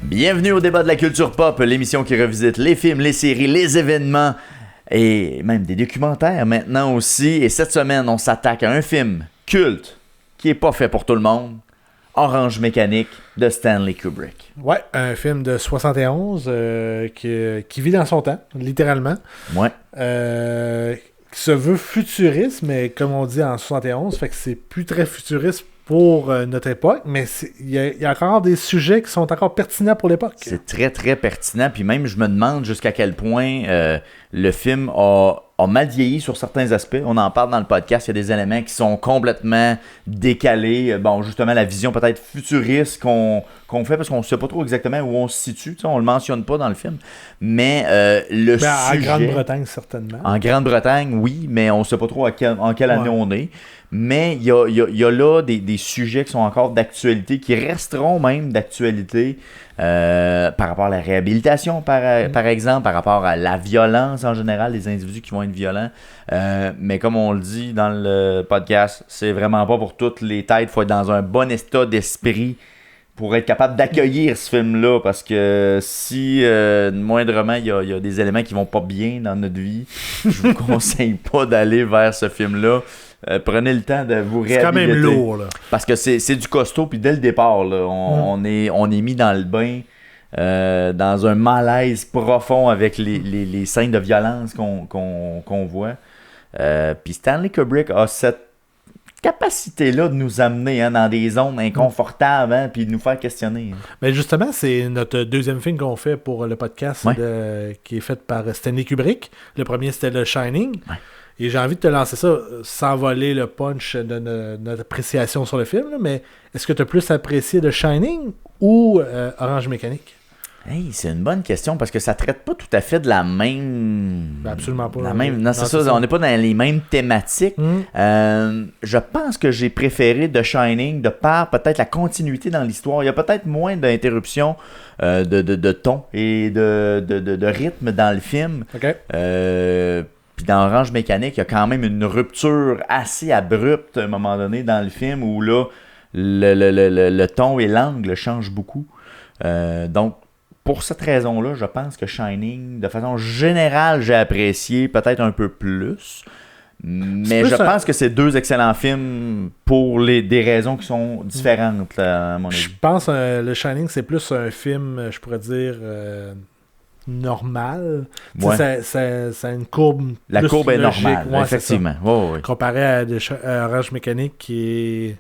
Bienvenue au débat de la culture pop, l'émission qui revisite les films, les séries, les événements et même des documentaires maintenant aussi. Et cette semaine, on s'attaque à un film culte qui est pas fait pour tout le monde, Orange Mécanique de Stanley Kubrick. Ouais, un film de 71 qui vit dans son temps, littéralement. Ouais. Qui se veut futuriste, mais comme on dit en 71, fait que c'est plus très futuriste pour notre époque, mais il y a encore des sujets qui sont encore pertinents pour l'époque. C'est très, très pertinent. Puis même, je me demande jusqu'à quel point le film a mal vieilli sur certains aspects. On en parle dans le podcast. Il y a des éléments qui sont complètement décalés. Bon, justement, la vision peut-être futuriste qu'on fait, parce qu'on ne sait pas trop exactement où on se situe. On ne le mentionne pas dans le film. Mais le sujet... En Grande-Bretagne, certainement. En Grande-Bretagne, oui, mais on ne sait pas trop en quelle année on est. Mais il y a là des sujets qui sont encore d'actualité, qui resteront même d'actualité par rapport à la réhabilitation, par exemple, par rapport à la violence en général, les individus qui vont être violents. Mais comme on le dit dans le podcast, c'est vraiment pas pour toutes les têtes. Il faut être dans un bon état d'esprit pour être capable d'accueillir ce film-là, parce que si moindrement il y a des éléments qui vont pas bien dans notre vie, je vous conseille pas d'aller vers ce film-là. Prenez le temps de vous réhabiliter. C'est quand même lourd, là. Parce que c'est du costaud, puis dès le départ, là, on est mis dans le bain, dans un malaise profond avec les scènes de violence qu'on voit. Puis Stanley Kubrick a cette capacité-là de nous amener dans des zones inconfortables, puis de nous faire questionner. Mais justement, c'est notre deuxième film qu'on fait pour le podcast qui est fait par Stanley Kubrick. Le premier, c'était The Shining. Ouais. Et j'ai envie de te lancer ça sans voler le punch de notre appréciation sur le film, là, mais est-ce que tu as plus apprécié The Shining ou Orange Mécanique? Hey, c'est une bonne question parce que ça traite pas tout à fait de la même... Ben absolument pas. Non, c'est ça. On n'est pas dans les mêmes thématiques. Je pense que j'ai préféré The Shining de par peut-être la continuité dans l'histoire. Il y a peut-être moins d'interruptions de ton et de rythme dans le film. OK. Puis dans Orange Mécanique, il y a quand même une rupture assez abrupte à un moment donné dans le film où là, le ton et l'angle changent beaucoup. Donc, pour cette raison-là, je pense que Shining, de façon générale, j'ai apprécié peut-être un peu plus. Mais je pense que c'est deux excellents films pour des raisons qui sont différentes, à mon avis. Je pense que le Shining, c'est plus un film, je pourrais dire... normal. Ouais. Ça a une courbe. La courbe est logique. normale, effectivement. Ouais. Comparé à Orange Mécanique qui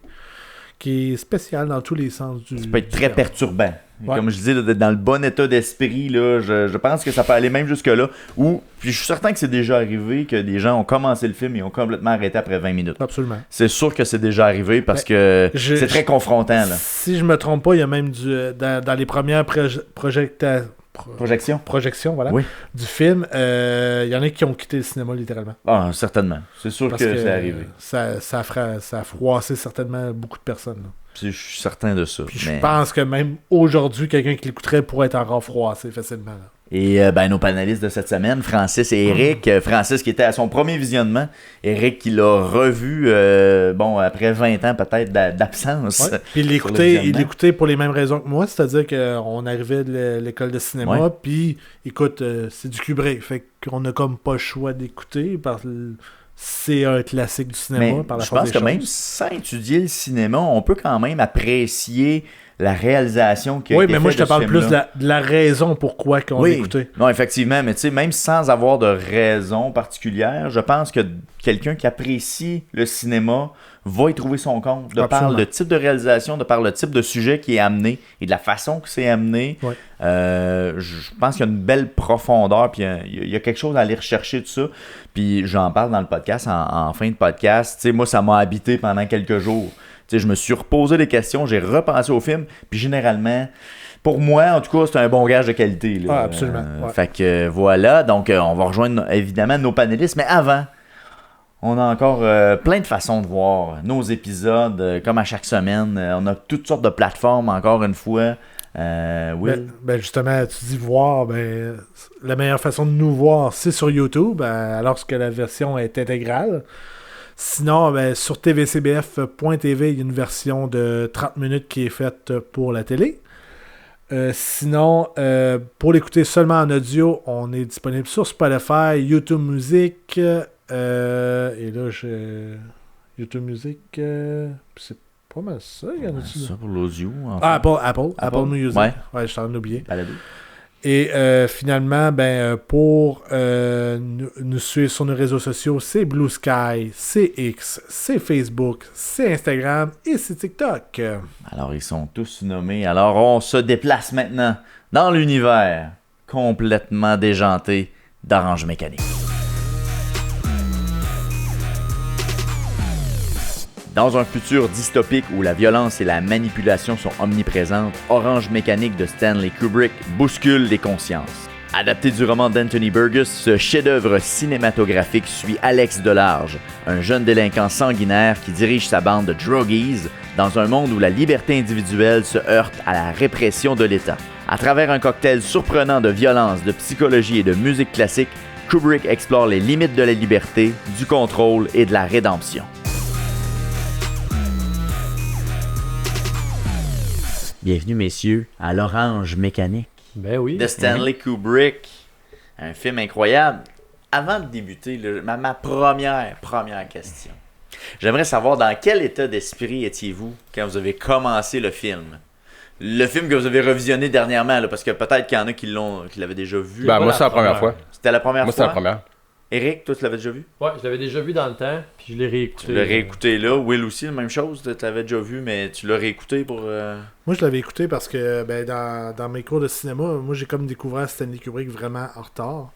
est spécial dans tous les sens du. Ça peut être très perturbant. Ouais. Comme je disais, dans le bon état d'esprit, là, je pense que ça peut aller même jusque-là. Puis je suis certain que c'est déjà arrivé que des gens ont commencé le film et ont complètement arrêté après 20 minutes. Absolument. C'est sûr que c'est déjà arrivé parce que c'est très confrontant. Là. Si je me trompe pas, il y a même dans les premières projections, voilà, oui. du film, il y en a qui ont quitté le cinéma littéralement. Ah, certainement. C'est sûr que c'est arrivé. Ça a froissé certainement beaucoup de personnes. Là. Je suis certain de ça. Puis je pense que même aujourd'hui, quelqu'un qui l'écouterait pourrait être encore froissé facilement. Là. Et nos panélistes de cette semaine, Francis et Eric. Francis qui était à son premier visionnement. Eric qui l'a revu après 20 ans peut-être d'absence. Ouais. Puis il l'écoutait pour les mêmes raisons que moi, c'est-à-dire qu'on arrivait de l'école de cinéma, puis écoute, c'est du Kubrick, fait qu'on n'a comme pas le choix d'écouter parce que c'est un classique du cinéma. Mais je pense que même sans étudier le cinéma, on peut quand même apprécier la réalisation qui a été faite. Oui, mais moi, je te parle plus de la raison pourquoi qu'on l'écoutait. Non, effectivement, mais tu sais, même sans avoir de raison particulière, je pense que quelqu'un qui apprécie le cinéma va y trouver son compte, de par le type de réalisation, de par le type de sujet qui est amené et de la façon que c'est amené. Ouais. Je pense qu'il y a une belle profondeur, puis il y a quelque chose à aller rechercher de ça. Puis j'en parle dans le podcast, en fin de podcast. Tu sais, moi, ça m'a habité pendant quelques jours. T'sais, je me suis reposé des questions, j'ai repensé au film, puis généralement, pour moi, en tout cas, c'est un bon gage de qualité. Là. Ah, absolument. Fait que voilà, donc on va rejoindre évidemment nos panélistes, mais avant, on a encore plein de façons de voir nos épisodes, comme à chaque semaine. On a toutes sortes de plateformes, encore une fois. Ben justement, tu dis voir, la meilleure façon de nous voir, c'est sur YouTube, alors que la version est intégrale. Sinon, sur tvcbf.tv, il y a une version de 30 minutes qui est faite pour la télé. Sinon, pour l'écouter seulement en audio, on est disponible sur Spotify, YouTube Music. Et là, YouTube Music, c'est pas mal ça. Il y en a ça pour l'audio. Apple Music. Ouais, je t'en ai oublié. Balado. Et finalement, pour nous suivre sur nos réseaux sociaux, c'est Blue Sky, c'est X, c'est Facebook, c'est Instagram et c'est TikTok. Alors, ils sont tous nommés. Alors, on se déplace maintenant dans l'univers complètement déjanté d'Orange Mécanique. Dans un futur dystopique où la violence et la manipulation sont omniprésentes, Orange Mécanique de Stanley Kubrick bouscule les consciences. Adapté du roman d'Anthony Burgess, ce chef-d'œuvre cinématographique suit Alex Delarge, un jeune délinquant sanguinaire qui dirige sa bande de droguies dans un monde où la liberté individuelle se heurte à la répression de l'État. À travers un cocktail surprenant de violence, de psychologie et de musique classique, Kubrick explore les limites de la liberté, du contrôle et de la rédemption. Bienvenue, messieurs, à l'Orange Mécanique. Ben oui. De Stanley Kubrick. Un film incroyable. Avant de débuter, ma première question. J'aimerais savoir dans quel état d'esprit étiez-vous quand vous avez commencé le film? Le film que vous avez revisionné dernièrement, là, parce que peut-être qu'il y en a qui l'avaient déjà vu. Ben, moi, c'est la première fois. C'était la première fois? Moi, c'est la première. Eric, toi, tu l'avais déjà vu? Ouais, je l'avais déjà vu dans le temps, puis je l'ai réécouté. Tu l'as réécouté là. Will aussi, la même chose. Tu l'avais déjà vu, mais tu l'as réécouté pour... Moi, je l'avais écouté parce que dans mes cours de cinéma, moi, j'ai comme découvert Stanley Kubrick vraiment en retard.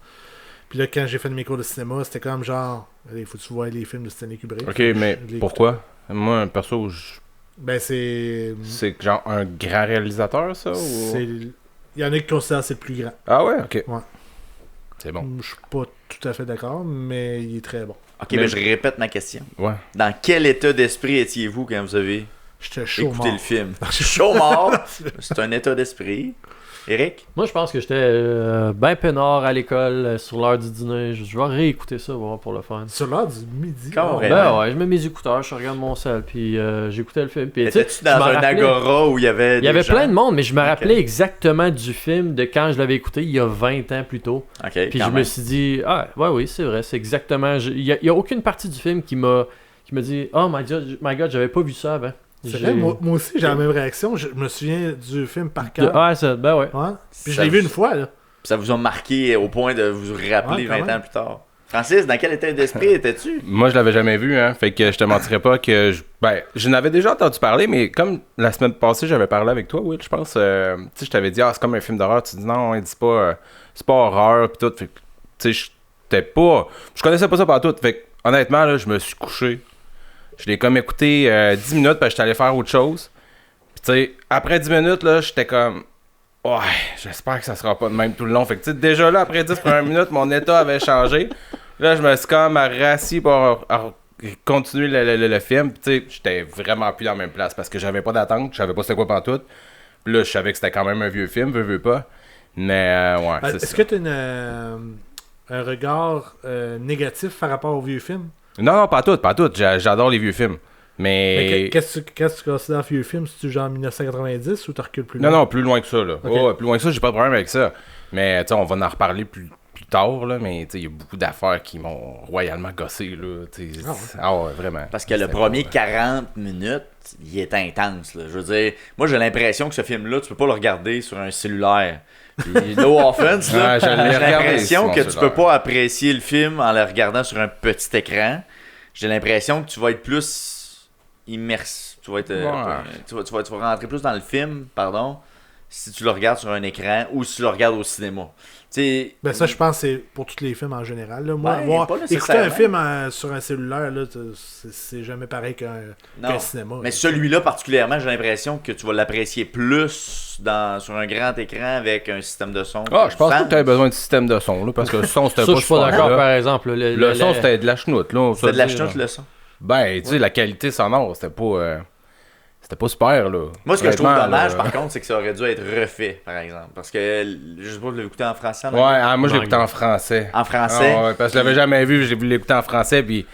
Puis là, quand j'ai fait mes cours de cinéma, c'était comme genre, il faut que tu vois les films de Stanley Kubrick. Ok, mais pourquoi? Moi, perso, c'est genre un grand réalisateur, ça? Ou... Il y en a qui considèrent que c'est le plus grand. Ah ouais? Ok. Ouais. C'est bon. Je suis pas tout à fait d'accord, mais il est très bon. Ok, mais je répète ma question. Ouais. Dans quel état d'esprit étiez-vous quand vous avez écouté le film? Chaud mort! C'est un état d'esprit. Eric? Moi, je pense que j'étais ben peinard à l'école sur l'heure du dîner. Je vais réécouter ça voir, pour le fun. Sur l'heure du midi? Ben ouais, je mets mes écouteurs, je regarde mon sel, puis j'écoutais le film. Puis, étais-tu dans un agora où il y avait Il y avait plein de monde, mais je me rappelais exactement du film de quand je l'avais écouté il y a 20 ans plus tôt. Okay, puis je me suis dit, oui, c'est vrai, c'est exactement... Il y a aucune partie du film qui m'a dit, oh my god, j'avais pas vu ça avant. C'est vrai, moi aussi j'ai la même réaction. Je me souviens du film par cœur. Ben ouais. Puis je l'ai vu une fois, là. Ça vous a marqué au point de vous rappeler 20 ans plus tard. Francis, dans quel état d'esprit étais-tu? Moi, je l'avais jamais vu, hein. Fait que je te mentirais pas que... je n'avais déjà entendu parler, mais comme la semaine passée, j'avais parlé avec toi, Will, je pense. Tu sais, je t'avais dit, c'est comme un film d'horreur. Tu dis, non, c'est pas horreur, pis tout. Fait que, tu sais, je connaissais pas ça partout. Fait que, honnêtement, là, je me suis couché. Je l'ai comme écouté 10 minutes parce que j'étais allé faire autre chose. Puis tu sais, après 10 minutes, là, j'étais comme... Ouais, j'espère que ça sera pas de même tout le long. Fait que tu sais, déjà là, après 10 premières minutes, mon état avait changé. Là, je me suis comme rassis pour continuer le film. Puis tu sais, j'étais vraiment plus dans la même place parce que j'avais pas d'attente. Je savais pas c'était quoi pantoute. Puis là, je savais que c'était quand même un vieux film, veux pas. Mais ouais, c'est ça. Est-ce que tu as un regard négatif par rapport au vieux film? Non, pas tout. J'adore les vieux films. Mais qu'est-ce que tu considères vieux film? C'est-tu genre 1990 ou tu recules plus loin? Non, plus loin que ça, là. Okay. Oh, plus loin que ça, j'ai pas de problème avec ça. Mais, tu sais, on va en reparler plus tard, là. Mais, tu sais, il y a beaucoup d'affaires qui m'ont royalement gossé, là. Ouais, vraiment. Parce que le premier 40 minutes, il est intense, là. Je veux dire, moi, j'ai l'impression que ce film-là, tu peux pas le regarder sur un cellulaire. Puis, no offense, là. J'ai l'impression que tu peux pas apprécier le film en le regardant sur un petit écran. J'ai l'impression que tu vas être plus immersé. Tu vas être, tu vas rentrer plus dans le film, si tu le regardes sur un écran ou si tu le regardes au cinéma. T'sais, ça, je pense que c'est pour tous les films en général. Là. Moi, écouter un film sur un cellulaire, là, c'est jamais pareil qu'un cinéma. Mais celui-là, particulièrement, j'ai l'impression que tu vas l'apprécier plus sur un grand écran avec un système de son. Je pense pas que tu avais besoin de système de son, là, parce que le son, c'était pas super. Je suis pas d'accord, par exemple. Le son, c'était de la chenoute. C'était de la chenoute, le son. Ben, tu sais, la qualité sonore, c'était pas super, là. Moi, ce que je trouve dommage, par contre, c'est que ça aurait dû être refait, par exemple. Parce que, je sais pas, je l'ai écouté en français. Moi, je l'ai écouté en français. En français? Parce que je l'avais jamais vu, j'ai voulu l'écouter en français, puis...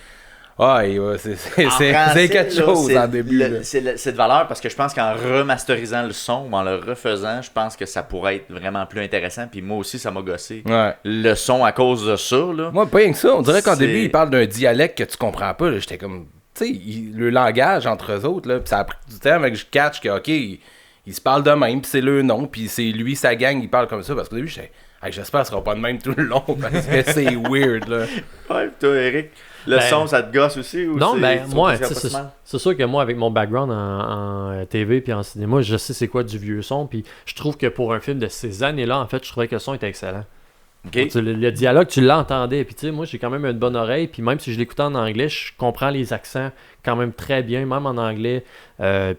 Ah, c'est quelque chose en début. C'est de valeur parce que je pense qu'en remasterisant le son ou en le refaisant, je pense que ça pourrait être vraiment plus intéressant. Puis moi aussi, ça m'a gossé. Ouais. Le son à cause de ça. Là, moi, pas rien que ça. On dirait qu'en début, ils parlent d'un dialecte que tu comprends pas. Là. J'étais comme. Tu sais, le langage entre eux autres, là, pis ça a pris du temps avec que je catch que, ok, ils se parlent de même, pis c'est le nom, pis c'est lui, sa gang, il parle comme ça. Parce qu'au début, j'étais. Hey, j'espère que ça sera pas de même tout le long parce que c'est weird là. Ouais, pis toi Eric, le son ça te gosse aussi ou non, moi, c'est sûr que moi avec mon background en TV puis en cinéma, je sais c'est quoi du vieux son puis je trouve que pour un film de ces années-là, en fait, je trouvais que le son était excellent. Okay. Le dialogue, tu l'entendais puis tu sais, moi j'ai quand même une bonne oreille puis même si je l'écoutais en anglais, je comprends les accents quand même très bien, même en anglais.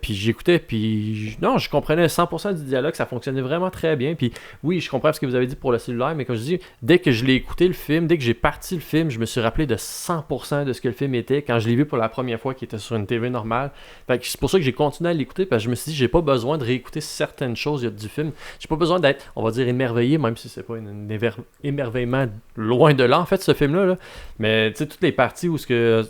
Puis j'écoutais, puis non, je comprenais 100% du dialogue, ça fonctionnait vraiment très bien. Puis oui, je comprends ce que vous avez dit pour le cellulaire, mais comme je dis, dès que je l'ai écouté le film, dès que j'ai parti le film, je me suis rappelé de 100% de ce que le film était quand je l'ai vu pour la première fois, qui était sur une TV normale. Fait que c'est pour ça que j'ai continué à l'écouter, parce que je me suis dit, j'ai pas besoin de réécouter certaines choses du film. J'ai pas besoin d'être, on va dire, émerveillé, même si c'est pas un émerveillement loin de là, en fait, ce film-là. Là. Mais tu sais, toutes les parties où ce que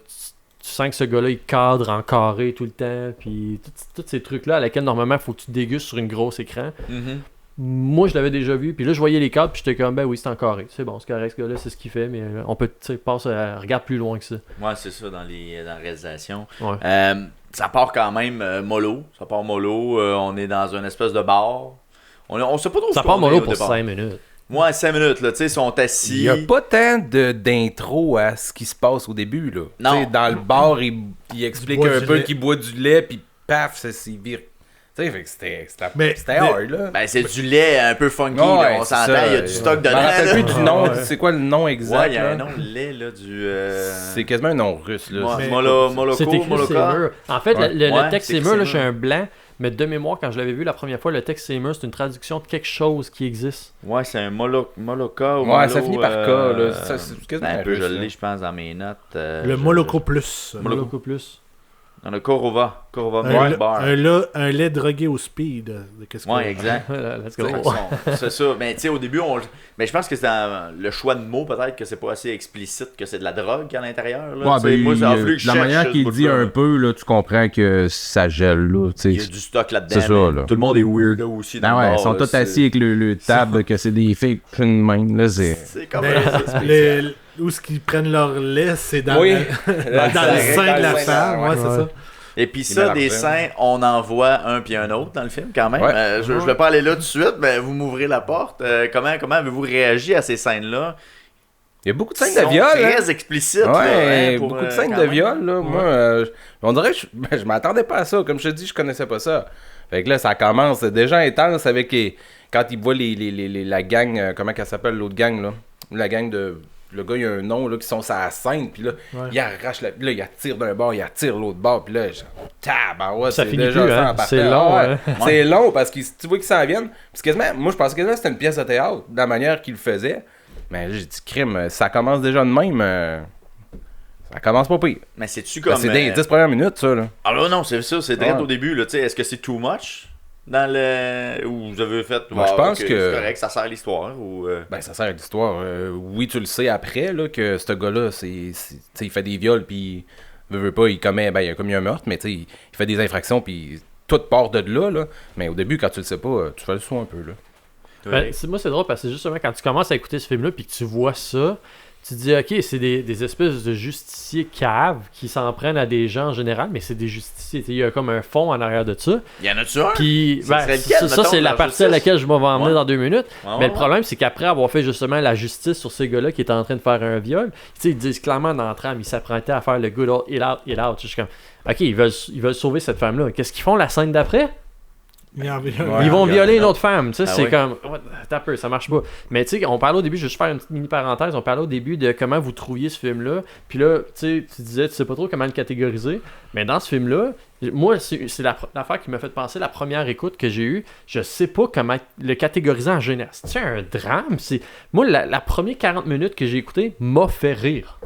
tu sens que ce gars-là, il cadre en carré tout le temps, puis tous ces trucs-là à laquelle normalement il faut que tu dégustes sur une grosse écran. Mm-hmm. Moi, je l'avais déjà vu, puis là, je voyais les cadres, puis j'étais comme, ben oui, c'est en carré. C'est bon, c'est correct, ce gars-là, c'est ce qu'il fait, mais on peut, tu sais, passer à regarder plus loin que ça. Ouais, c'est ça, dans la réalisation. Ouais. Ça part quand même mollo. Ça part mollo. On est dans une espèce de bar. On sait pas trop ça part mollo pour 5 minutes. Ouais, 5 minutes, là, tu sais, ils sont assis. Il n'y a pas tant d'intro à ce qui se passe au début, là. Non. T'sais, dans le bar, il explique un peu qu'il boit du lait, puis paf, ça s'y vire. Tu sais, fait que c'était hard, là. Ben, c'est du lait un peu funky, ouais, là, on s'entend, il y a du stock dedans. Je me rappelle plus du nom, ouais. C'est quoi le nom exact? Ouais, il y a un nom de lait, là, C'est quasiment un nom russe, là. Moloko, c'est écrit Moloka. Seymour. En fait, ouais. le texte Seymour, là, Seymour. je suis un blanc. Mais de mémoire, quand je l'avais vu la première fois, le texte Seymour, c'est une traduction de quelque chose qui existe. Ouais, c'est un Moloka. Ouais, ça finit par K, là. C'est quasiment un peu, russe, je là. l'ai, je pense, dans mes notes. Le Moloko Plus. Moloko Plus. Dans le Korova Un, Milk Bar. un lait drogué au speed. Ouais, exact. Let's go. C'est ça. Mais tu sais, au début, mais je pense que c'est dans le choix de mots, peut-être que c'est pas assez explicite que c'est de la drogue à l'intérieur. Là. Ouais, ben, moi, ça a fallu que je la cherche manière qu'il ce dit bout-là, un là. peu, là, tu comprends que ça gèle. Là, Il y a du stock là-dedans. C'est ça, mais là. Tout le monde est weird là aussi. Dans Ah le ouais, bar, ils sont là, tous assis avec le table, que c'est des fakes plein de même. Là, C'est comme Où ce qu'ils prennent leur lait, c'est dans, Oui. dans le sein de la femme. Ouais, c'est ça. Et puis ça, des seins, on en voit un puis un autre dans le film quand même. Ouais. Je vais pas aller là tout de suite, mais vous m'ouvrez la porte. Comment avez-vous réagi à ces scènes-là? Il y a beaucoup de scènes Ils de sont viol. très explicites. Ouais, là, pour, beaucoup de scènes quand de même. viol. Là. Moi, on dirait que je m'attendais pas à ça. Comme je te dis, je connaissais pas ça. Fait que là, ça commence déjà intense avec quand ils voient la gang, comment qu'elle s'appelle l'autre gang, là? La gang de... Le gars, il a un nom, là, qui sont sur la scène, puis là, il arrache là, il attire d'un bord, il attire l'autre bord, puis là, tabarouette, Ça c'est finit déjà plus, ça hein? en partant. C'est long, Ouais. hein? C'est long, parce que tu vois qu'ils s'en viennent. Puis quasiment, moi, je pensais quasiment que c'était une pièce de théâtre, de la manière qu'il le faisait. Mais là, j'ai dit, crime, ça commence déjà de même. Ça commence pas pire. Mais c'est-tu comme... C'est des 10 premières minutes, ça, là. Ah là, non, c'est ça, c'est direct Ouais. au début. Là, est-ce que c'est too much? Dans le... Ou vous avez fait... Moi, je pense que... C'est correct, ça sert à l'histoire, ou... Ben, ça sert à l'histoire. Oui, tu le sais après, là, que ce gars-là, il fait des viols, puis veut pas, il commet, ben, il a commis un meurtre, mais tu sais, il fait des infractions, puis tout part de là. Mais au début, quand tu le sais pas, tu fais le saut un peu, là. Ben, moi, c'est drôle parce que justement, quand tu commences à écouter ce film-là puis que tu vois ça, tu te dis, ok, c'est des espèces de justiciers caves qui s'en prennent à des gens en général, mais c'est des justiciers. Il y a comme un fond en arrière de ça. Il y en a-tu un? Puis, Ça serait lequel, ça, mettons, c'est la la partie à justice? laquelle je vais m'en emmener Ouais. dans 2 minutes. Ouais, Mais ouais, le problème, c'est qu'après avoir fait justement la justice sur ces gars-là qui étaient en train de faire un viol, tu sais, ils disent clairement dans la trame, ils s'apprêtaient à faire le good old it out, it out. Je suis comme, ok, ils veulent sauver cette femme-là. Qu'est-ce qu'ils font la scène d'après? Il y en- Ouais. Ils vont il y violer en une a. autre femme, tu sais, Ah c'est oui. comme, t'as peur, ça marche pas. Mais tu sais, on parlait au début, je vais juste faire une petite mini parenthèse, on parlait au début de comment vous trouviez ce film-là, puis là, tu sais, tu disais, tu sais pas trop comment le catégoriser, mais dans ce film-là, moi, c'est l'affaire qui m'a fait penser, la première écoute que j'ai eue, je sais pas comment le catégoriser en jeunesse. C'est un drame, moi, la première 40 minutes que j'ai écouté m'a fait rire.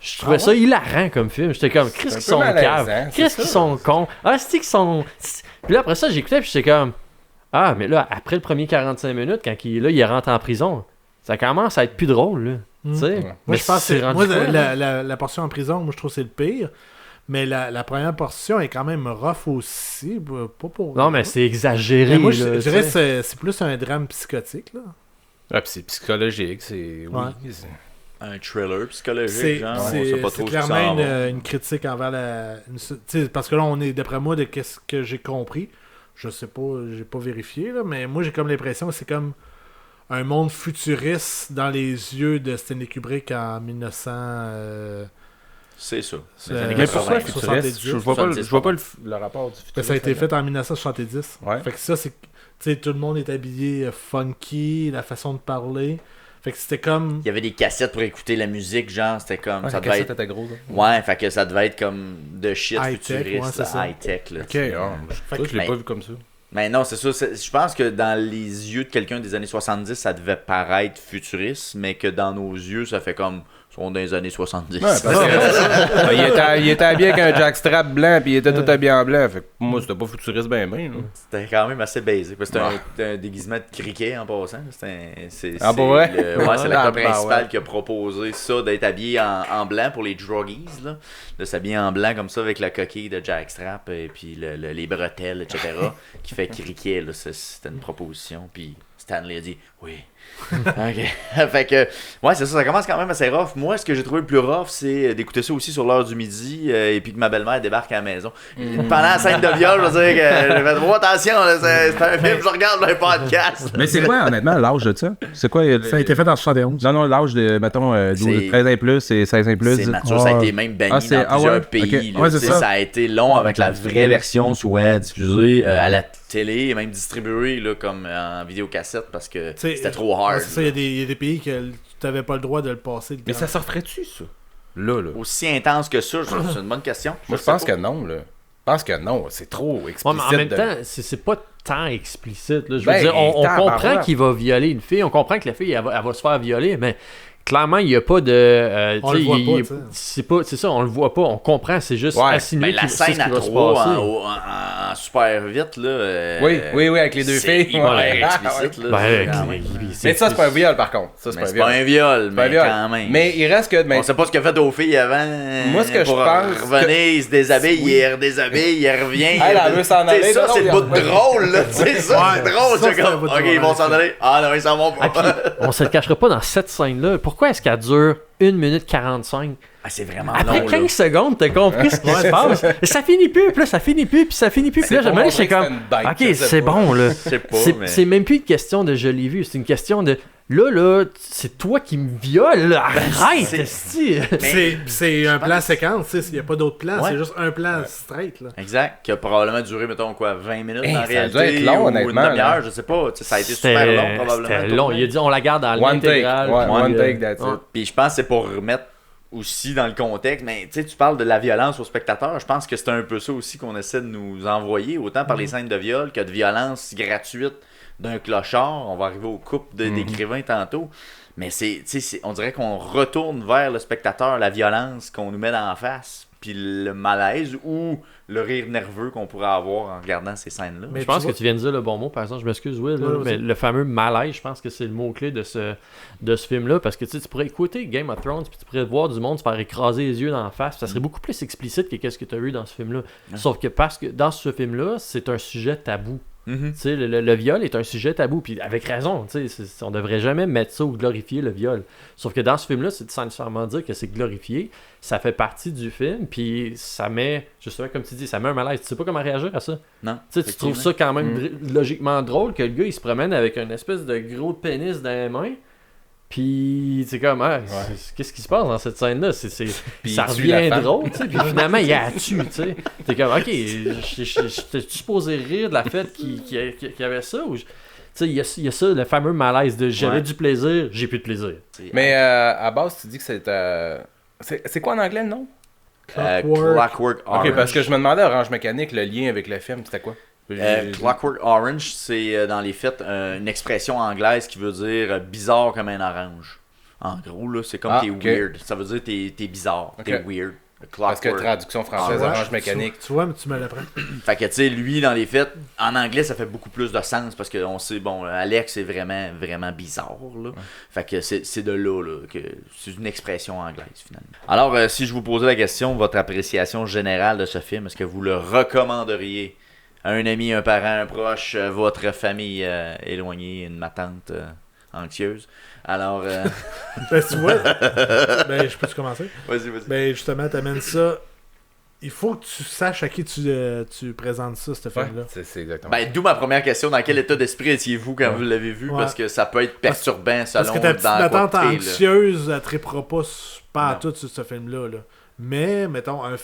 Je trouvais ça hilarant comme film. J'étais comme, qu'est-ce qu'ils sont caves? Qu'est-ce qu'ils sont cons? Ah, c'est qu'ils sont... Puis là, après ça, j'écoutais, puis j'étais comme... Ah, mais là, après le premier 45 minutes, quand il rentre en prison, ça commence à être plus drôle, là. Tu sais, Moi, mais je pense c'est que rendu moi, quoi, là? la portion en prison, moi, je trouve que c'est le pire. Mais la première portion est quand même rough aussi. Pas pour... Non, mais c'est exagéré. Mais moi, je là, je dirais tu sais. que c'est plus un drame psychotique. Là. Ah, puis c'est psychologique, c'est... Ouais. Oui, c'est... Un thriller psychologique, C'est genre. On sait pas trop ce que ça clairement en va. une critique envers parce que là, on est, d'après moi, de qu'est-ce que j'ai compris. Je sais pas, j'ai pas vérifié, là, mais moi, j'ai comme l'impression que c'est comme un monde futuriste dans les yeux de Stanley Kubrick en 1900... C'est ça. Mais pourquoi futuriste? Je vois pas le rapport du futuriste. ça a été fait en 1970. Ouais. Fait que ça, c'est... Tu sais, tout le monde est habillé funky, la façon de parler. Fait que c'était comme... Il y avait des cassettes pour écouter la musique, genre, c'était comme... Ouais, ça la devait cassette être... était grosse. Ouais, fait que ça devait être comme de shit High-tech, futuriste, ouais, c'est ça. high-tech, là. Ok. Je l'ai Mais- pas vu comme ça. Mais non, c'est ça. Je pense que dans les yeux de quelqu'un des années 70, ça devait paraître futuriste, mais que dans nos yeux, ça fait comme... Ils sont dans les années 70. Ouais, parce que, il était habillé avec un jackstrap blanc, puis il était tout habillé en blanc. Fait que pour moi, c'était pas futuriste ben. C'était quand même assez basique. C'était un déguisement de criquet en passant. C'est pour vrai? c'est l'acteur Ah, bah principal ouais. qui a proposé ça, d'être habillé en blanc pour les druggies, là. De s'habiller en blanc comme ça avec la coquille de jackstrap et puis les bretelles, etc. qui fait criquet. Là. C'était une proposition. Puis Stanley a dit oui. Ok. Fait que, ouais, c'est ça commence quand même assez rough. Moi, ce que j'ai trouvé le plus rough, c'est d'écouter ça aussi sur l'heure du midi et puis que ma belle-mère débarque à la maison. Pendant la scène de viol, je veux dire que j'ai fait attention, là, c'est un film, je regarde le podcast. Mais c'est quoi, honnêtement, l'âge de ça? C'est quoi? Ça a été fait en 71. Non, l'âge de, mettons, 12, C'est- 13 ans et plus et 16 ans et plus. C'est mature, ça a été même banni c'est- dans plusieurs ouais, pays. ok. Là, Ouais, c'est Tu sais, ça. ça a été long avec la vraie version soit diffusée à la télé et même distribuée là, comme en vidéocassette parce que T'sais, c'était trop hard. ouais, c'est ça, il y a des pays que tu n'avais pas le droit de le passer. Mais ça sortirait-tu, ça? Là. Aussi intense que ça, c'est une bonne question. Moi, je sais pense pas. que non, là. Je pense que non, c'est trop Ouais, explicite. mais en même de- temps, c'est pas tant explicite. Là. Je veux Ben, dire, on comprend tabarouette. qu'il va violer une fille, on comprend que la fille, elle va se faire violer, mais clairement, il n'y a pas de. On tu sais, le voit il- pas, c'est ça, on le voit pas, on comprend, c'est juste Ouais, assigné Ben, la qu'il- c'est ce scène à qui va se 3 passer. en super vite, là. Oui, avec les deux c'est filles. hyper Ouais. explicite, là. Ben, quand même. Mais ça, c'est pas un viol, par contre. Ça, c'est Mais pas un c'est pas viol. un viol, pas un mais viol. quand même. Mais il reste que... On sait pas ce qu'il a fait aux filles avant. Moi, ce que pour je pense revenir, il se déshabille, il redéshabille, il revient. Elle veut s'en Tu sais, aller, ça, non, c'est le non, bout de drôle, là. Tu sais, ça, c'est Ouais, drôle. ça, C'est c'est un comme, bout de ok, drôle, ils vont ouais, s'en ça. aller. Ah non, ils s'en vont Ah, pas. puis, on se le cachera pas dans cette scène-là. Pourquoi est-ce qu'elle dure 1 minute 45? Ah, c'est vraiment Après long, 15 là. secondes, t'as compris ce qui se passe. Ça finit plus, puis là, ça finit plus, puis ça finit plus. Puis là, pour jamais, montrer c'est que comme, c'est une date, je ok, sais c'est pas. bon, là. Je sais pas, mais... C'est même plus une question de je l'ai vu, c'est une question de là, c'est toi qui me violes, là. Arrête, c'est- esti. C'est un plan séquence, tu sais, il n'y a pas d'autre plan, Ouais. c'est juste un plan straight. Là. Exact, qui a probablement duré, mettons, quoi, 20 minutes Hey, en ça a dû réalité, être long, ou honnêtement, une demi-heure, là. je sais pas. Tu sais, ça a été super long, probablement. C'était long. Il a dit on la garde dans One take. l'intégrale. Ouais, puis, one take, that's ouais. it. Puis je pense que c'est pour remettre aussi dans le contexte, mais tu sais, tu parles de la violence aux spectateurs, je pense que c'est un peu ça aussi qu'on essaie de nous envoyer, autant par les scènes de viol que de violence gratuite d'un clochard. On va arriver au couple d'écrivains tantôt. Mais on dirait qu'on retourne vers le spectateur, la violence qu'on nous met dans la face, puis le malaise ou le rire nerveux qu'on pourrait avoir en regardant ces scènes-là. Mais Je pense tu que vois- tu viens de dire le bon mot, par exemple. Je m'excuse, Will, là, Ouais, mais vas-y. le fameux malaise, je pense que c'est le mot-clé de ce film-là. Parce que tu sais, tu pourrais écouter Game of Thrones, puis tu pourrais voir du monde se faire écraser les yeux dans la face. Ça serait beaucoup plus explicite que qu'est-ce que tu as vu dans ce film-là. Sauf que parce que dans ce film-là, c'est un sujet tabou. Mhm. Tu sais, le viol est un sujet tabou, puis avec raison, tu sais, on devrait jamais mettre ça ou glorifier le viol. Sauf que dans ce film-là, c'est sans nécessairement dire que c'est glorifié, ça fait partie du film, puis ça met, justement, comme tu dis, ça met un malaise. Tu sais pas comment réagir à ça. Non. Tu sais, tu trouves ça quand même logiquement drôle que le gars, il se promène avec une espèce de gros pénis dans les mains, puis c'est comme, qu'est-ce qui se passe dans cette scène-là? Puis Ça il tue la revient femme. drôle, tu sais, puis finalement, il la tue, tu sais. T'es comme, ok, j'étais supposé rire de la fête qu'il y avait ça, ou... Tu sais, il y a ça, le fameux malaise de j'avais Ouais. du plaisir, j'ai plus de plaisir. Mais à base, tu dis que c'est quoi en anglais le nom? Clockwork Orange. Ok, parce que je me demandais, Orange Mécanique, le lien avec le film, c'était quoi? Clockwork Orange, c'est dans les faits une expression anglaise qui veut dire bizarre comme un orange. En gros, là, c'est comme Ah, t'es ok. weird. Ça veut dire t'es bizarre, t'es Ok. weird. Parce que traduction française, Orange Mécanique. Tu vois, mais tu me l'apprends. Fait que, tu sais, lui, dans les faits, en anglais, ça fait beaucoup plus de sens parce qu'on sait, bon, Alex est vraiment, vraiment bizarre, là. Fait que c'est de là, que c'est une expression anglaise, finalement. Alors, si je vous posais la question, votre appréciation générale de ce film, est-ce que vous le recommanderiez à un ami, un parent, un proche, votre famille éloignée, ma tante anxieuse? Alors, Ben, tu vois, ben, je peux-tu commencer? vas-y. Ben, justement, t'amènes ça. Il faut que tu saches à qui tu présentes ça, ce film-là. C'est exactement. Ben, d'où ma première question, dans quel état d'esprit étiez-vous quand vous l'avez vu? Ouais. Parce que ça peut être perturbant selon Parce que ta petite dans quoi attente t'es, là. anxieuse, elle trippera pas à Non. tout sur ce film-là. Là. Mais, mettons, un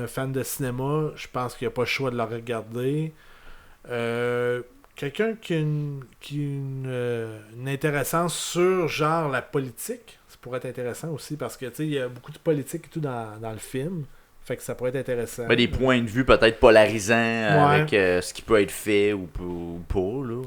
fan de cinéma, je pense qu'il n'y a pas le choix de le regarder. Quelqu'un qui a une intéressance sur, genre, la politique, ça pourrait être intéressant aussi, parce que, tu sais, il y a beaucoup de politique et tout dans le film. Fait que ça pourrait être intéressant. Ben, des points de vue peut-être polarisants avec ce qui peut être fait ou pas, là.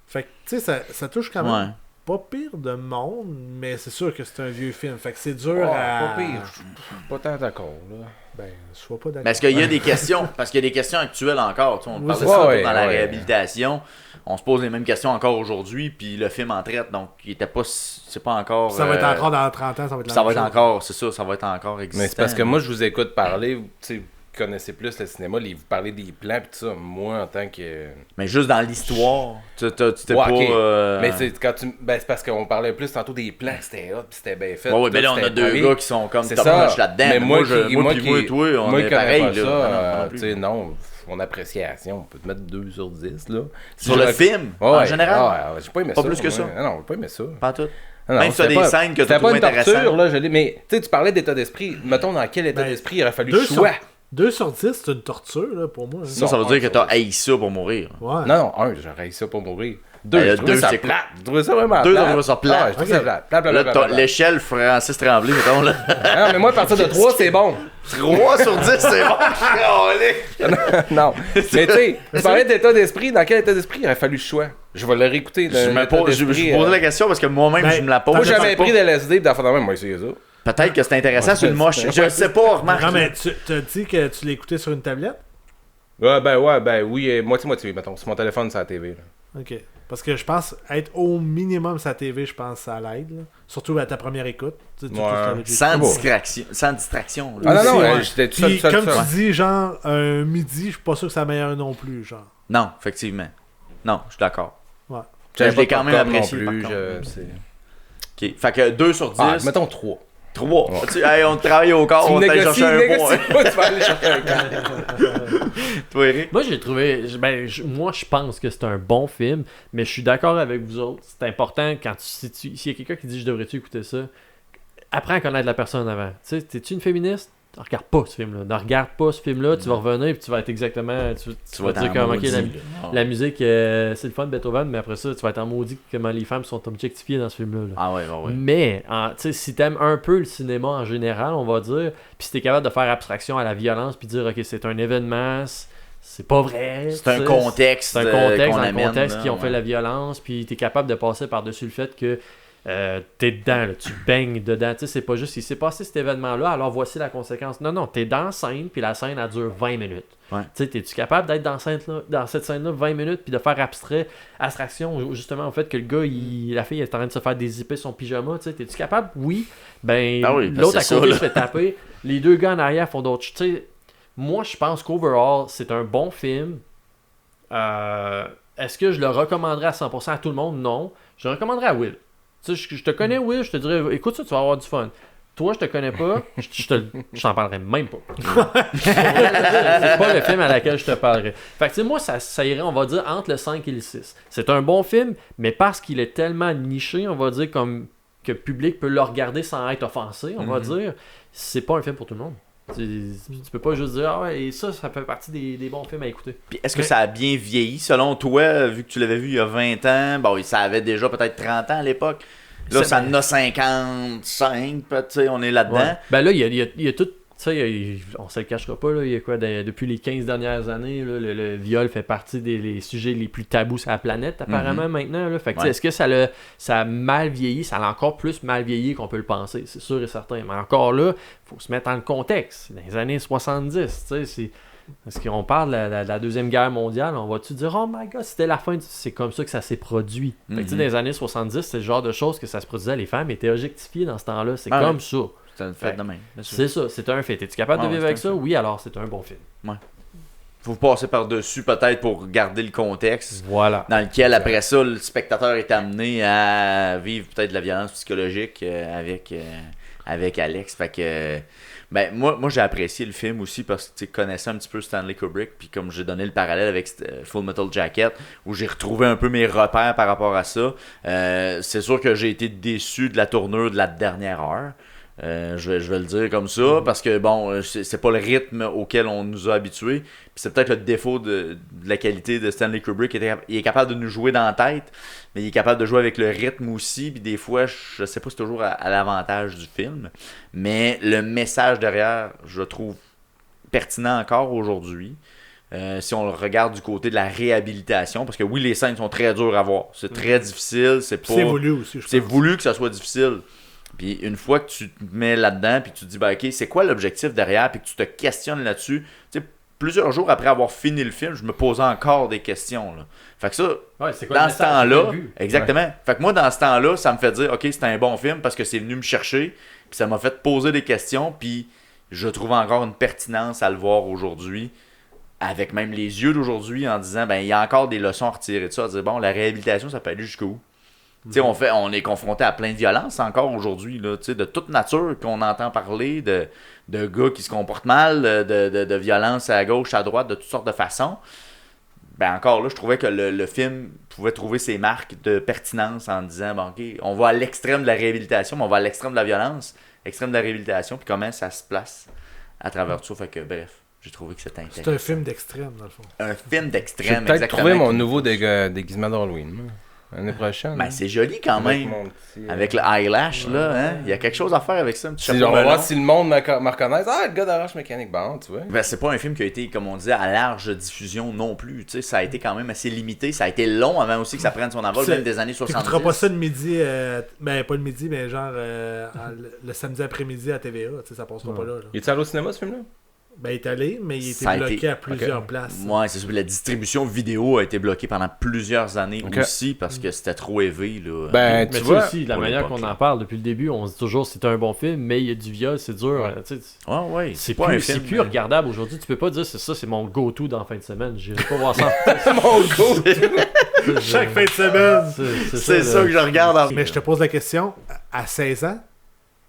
Fait que, tu sais, ça touche quand même Ouais. pas pire de monde, mais c'est sûr que c'est un vieux film. Fait que c'est dur à... Pas pire. Je suis pas tant d'accord, là. Ben, je sois pas d'accord. Mais est-ce qu'il y a des questions? Parce qu'il y a des questions actuelles encore. Tu sais, on Oui, parlait c'est ça ça. tantôt dans la Ouais. réhabilitation. On se pose les mêmes questions encore aujourd'hui, puis le film en traite. Donc, il était pas... C'est pas encore... Ça va être encore dans 30 ans, ça va être la Ça va même être chose. encore... C'est ça, ça va être encore existant. Mais c'est parce que moi, je vous écoute parler, tu sais, vous connaissez plus le cinéma, vous parlez des plans pis tout ça. Moi, en tant que... Mais juste dans l'histoire, tu t'es Ouais, pas... ok. Mais c'est quand tu... ben, c'est parce qu'on parlait plus tantôt des plans, c'était hot pis c'était bien fait. Ouais, mais là, on C'était a deux pareil. gars qui sont comme C'est top ça. notch là-dedans. Mais moi, moi, puis toi, on moi est qui connais pareil, pas là. ça, Non, non plus. tu sais, non, mon appréciation, on peut te mettre 2 sur 10, là. Sur le film, en général? j'ai pas aimé Pas ça. plus que ça? Non, j'ai pas aimé ça. Pas tout. Non, Même si t'as c'était des pas- scènes que c'était t'as pas trouvé une torture, intéressantes. là, mais tu sais, tu parlais d'état d'esprit. Mettons, dans quel état Ben, d'esprit il aurait fallu 2 choix. sur 10, c'est une torture, là, pour moi. hein. Ça veut dire que t'as haï ça pour mourir. Ouais. Non, 1, j'aurais eu ça pour mourir. 2, Ben, je trouvais deux, ça c'est plate. Je trouvais ça vraiment Deux, plate. t'as trouvé ça plate. Ah, je trouvais ça Ok. plate. Plate, plate, Là, plate, t'as plate. l'échelle Francis Tremblay, mettons, là. Non, mais moi, à partir de 3, c'est bon. 3 sur 10, c'est bon. Non. Mais tu sais, tu parlais d'état d'esprit. Dans quel état d'esprit il aurait fallu le choix? Je vais le réécouter. Je me posais la question parce que moi-même, Ben, je me la pose. Moi, Je j'avais sais pris pas. de LSD d'enfant de même. Moi, essayé ça. Peut-être que c'est intéressant sur une moche. Je sais pas, remarque. Non, mais tu t'as dit que tu l'as écouté sur une tablette? Ben oui, moitié, mettons. Sur mon téléphone, c'est la TV. Là. Ok. Parce que je pense être au minimum sa TV, je pense que ça l'aide. Là. Surtout à ta première écoute. Tu sais, Ouais. Sans beau. distraction. Sans distraction. Ah là. non, Aussi, non, ouais. j'étais tout Puis, seul. comme tu dis, genre, un midi, je suis pas sûr que c'est la meilleure non plus. Genre. Non, effectivement. Non, je suis d'accord. Ouais. Je l'ai quand même apprécié. Non plus, par contre. c'est- Ok. Fait que 2 sur 10. Ah, mettons 3. 3. Hey, on travaille au corps, Tu on va aller négocies, chercher un point. pas, tu vas aller chercher un point. Toi, Eric? Moi, j'ai trouvé. Moi, je pense que c'est un bon film, mais je suis d'accord avec vous autres. C'est important quand s'il y a quelqu'un qui dit je devrais-tu écouter ça, apprends à connaître la personne avant. Tu sais, t'es-tu une féministe? Regarde pas ce film-là. Ne regarde pas ce film-là, tu vas revenir et tu vas être exactement. Tu vas être dire en comme ok, maudit, la, là. la musique, c'est le fun de Beethoven, mais après ça, tu vas être en maudit comment les femmes sont objectifiées dans ce film-là. là. Ah ouais. Mais, tu sais, si t'aimes un peu le cinéma en général, on va dire, puis si t'es capable de faire abstraction à la violence, puis dire, ok, c'est un événement, c'est pas vrai. C'est un tu sais, contexte. c'est un contexte, qu'on dans le amène, contexte là, qui ont fait ouais. la violence, puis t'es capable de passer par-dessus le fait que t'es dedans, là, tu baignes dedans. Tu sais, c'est pas juste, il s'est passé cet événement-là, alors voici la conséquence. Non, t'es dans la scène, puis la scène, elle dure 20 minutes. Ouais. Tu sais, t'es-tu capable d'être dans cette scène-là 20 minutes, puis de faire abstraction, justement, au fait que le gars, la fille est en train de se faire dézipper son pyjama, tu sais, t'es-tu capable? Oui. Ben, Ah oui, parce l'autre que à c'est côté ça, se fait taper. Les deux gars en arrière font d'autres choses. Tu sais, moi, je pense qu'overall, c'est un bon film. Est-ce que je le recommanderais à 100% à tout le monde? Non. Je le recommanderais à Will. Tu sais, je te connais, Will, je te dirais, écoute ça, tu vas avoir du fun. Toi, je te connais pas, je t'en parlerai même pas. C'est pas le film à laquelle je te parlerai. Fait que, tu sais, moi, ça irait, on va dire, entre le 5 et le 6. C'est un bon film, mais parce qu'il est tellement niché, on va dire, comme que le public peut le regarder sans être offensé, on va dire, c'est pas un film pour tout le monde. Tu peux pas juste dire, ah ouais, et ça fait partie des bons films à écouter. Puis est-ce que ça a bien vieilli selon toi, vu que tu l'avais vu il y a 20 ans? Bon, ça avait déjà peut-être 30 ans à l'époque. Là, ça en a 55, tu sais, on est là-dedans. Ouais. Ben là, il y a tout. Tu sais, on se le cachera pas, là, il y a quoi, depuis les 15 dernières années, là, le viol fait partie des sujets les plus tabous sur la planète, apparemment, maintenant. Là. Fait que, est-ce que ça a mal vieilli? Ça a encore plus mal vieilli qu'on peut le penser, c'est sûr et certain. Mais encore là, il faut se mettre dans le contexte. Dans les années 70, tu sais, parce qu'on parle de la Deuxième Guerre mondiale, on va-tu dire « Oh my God, c'était la fin, c'est comme ça que ça s'est produit. Fait que, tu sais, dans les années 70, c'est le genre de choses que ça se produisait, les femmes étaient objectifiées dans ce temps-là, c'est comme ça. C'est un fait de même. C'est ça, c'est un fait. Es-tu capable de vivre avec ça? Oui, alors c'est un bon film. Ouais. Faut passer par-dessus peut-être pour garder le contexte. Voilà. Dans lequel, après ça, le spectateur est amené à vivre peut-être de la violence psychologique avec Alex. Fait que... Ben, moi j'ai apprécié le film aussi parce que tu connaissais un petit peu Stanley Kubrick, puis comme j'ai donné le parallèle avec Full Metal Jacket, où j'ai retrouvé un peu mes repères par rapport à ça, c'est sûr que j'ai été déçu de la tournure de la dernière heure. Je vais le dire comme ça, parce que bon, c'est pas le rythme auquel on nous a habitués. Puis c'est peut-être le défaut de la qualité de Stanley Kubrick. Il est capable de nous jouer dans la tête, mais il est capable de jouer avec le rythme aussi. Puis des fois, je sais pas si c'est toujours à l'avantage du film, mais le message derrière, je le trouve pertinent encore aujourd'hui. Si on le regarde du côté de la réhabilitation, parce que oui, les scènes sont très dures à voir. C'est très difficile. C'est voulu aussi, je pense. C'est voulu que ça soit difficile. Puis une fois que tu te mets là-dedans, puis tu te dis, ben, ok, c'est quoi l'objectif derrière, puis que tu te questionnes là-dessus. Tu sais, plusieurs jours après avoir fini le film, je me posais encore des questions. Là. Fait que ça, c'est quoi dans ce temps-là, exactement. Ouais. Fait que moi, dans ce temps-là, ça me fait dire, ok, c'était un bon film parce que c'est venu me chercher, puis ça m'a fait poser des questions, puis je trouve encore une pertinence à le voir aujourd'hui, avec même les yeux d'aujourd'hui, en disant, ben, il y a encore des leçons à retirer de ça, à dire, bon, la réhabilitation, ça peut aller jusqu'où? Tu sais, on est confronté à plein de violences encore aujourd'hui, là, de toute nature qu'on entend parler, de gars qui se comportent mal, de violences à gauche, à droite, de toutes sortes de façons. Ben encore là, je trouvais que le film pouvait trouver ses marques de pertinence en disant, bon, ok, on va à l'extrême de la réhabilitation, mais on va à l'extrême de la violence, l'extrême de la réhabilitation, puis comment ça se place à travers tout ça. Fait que bref, j'ai trouvé que c'était intéressant. C'est un film d'extrême, dans le fond. Un film d'extrême, J'ai peut-être exactement. trouvé mon nouveau déguisement d'Halloween. moi. L'année prochaine. Ben, c'est joli quand même. Avec le eyelash, là, hein. Il y a quelque chose à faire avec ça, un petit chapeau On va melon. voir si le monde me reconnaisse. Ah, le gars d'Arrache Mécanique, bon, tu vois. Ben, c'est pas un film qui a été, comme on disait, à large diffusion non plus. Tu sais, ça a été quand même assez limité. Ça a été long avant aussi que ça prenne son envol, même des années 70. Tu pas ça le midi, ben pas le midi, mais genre le samedi après-midi à TVA. Tu sais, ça passera pas là. Il est allé au cinéma, ce film-là? Ben, il est allé, mais il Ça a était bloqué été- à plusieurs places. Ouais, c'est sûr. La distribution vidéo a été bloquée pendant plusieurs années Ok. aussi parce que c'était trop élevé. Là. Ben, Mais tu tu vois. aussi, la pour manière l'époque, qu'on en parle depuis le début, on se dit toujours c'est un bon film, mais il y a du viol, c'est dur. Tu sais, Ouais, c'est pas un plus, film, plus regardable aujourd'hui. Tu peux pas dire c'est mon go-to dans la fin de semaine. J'irai pas voir ça. Mon go! Chaque fin de semaine. C'est ça là. que je regarde en Mais je te pose la question, à 16 ans,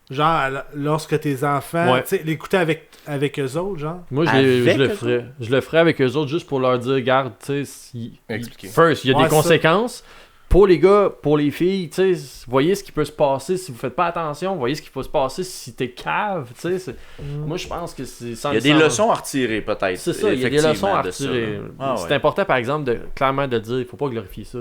genre, lorsque tes enfants, Ouais. tu sais, l'écouter avec eux autres, genre. Moi, je Avec le eux ferais. Je le ferais avec eux autres juste pour leur dire, regarde, tu sais, Expliquer. first, il y a Ouais, des ça. conséquences. Pour les gars, pour les filles, tu sais, voyez ce qui peut se passer si vous faites pas attention, voyez ce qui peut se passer si t'es cave, tu sais. Moi, je pense que c'est... Il y a des leçons à retirer, peut-être. C'est ça, il y a des leçons à effectivement, de ça, retirer. là. Ah, C'est ouais. important, par exemple, clairement de dire, il faut pas glorifier ça.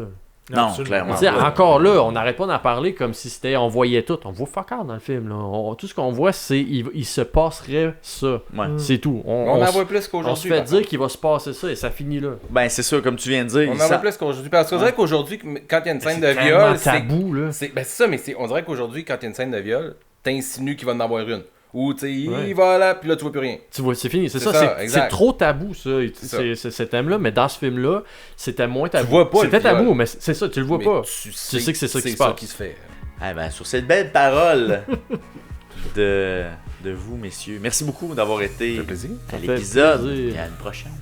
Non, Absolument. clairement. Tu sais, Ouais. encore là, on n'arrête pas d'en parler comme si c'était on voyait tout. On voit fuck all dans le film. Là. Tout ce qu'on voit, c'est il se passerait ça. Ouais. C'est tout. On On en se- voit plus on se qu'aujourd'hui. fait par dire contre. qu'il va se passer ça et ça finit là. Ben, c'est ça, comme tu viens de dire. On il en sent- voit plus qu'aujourd'hui. Parce qu'on dirait qu'aujourd'hui, quand il y a une scène de tellement viol, c'est. tabou là. Ben, c'est ça, mais on dirait qu'aujourd'hui, quand il y a une scène de viol, t'insinues qu'il va en avoir une. Ou, tu sais, Ouais. il va là, puis là, tu vois plus rien. Tu vois, c'est fini. C'est C'est ça. ça, C'est exact. trop tabou ça. ça. C'est ce thème-là. Mais dans ce film-là, c'était moins tabou. vois pas le C'était viol. tabou, mais c'est ça. Tu le vois Mais pas. Tu sais que c'est ça qui se passe. qui se fait. Ah ben, sur cette belle parole de vous, messieurs, merci beaucoup d'avoir été Ça fait plaisir. à Ça fait l'épisode plaisir. et à une prochaine.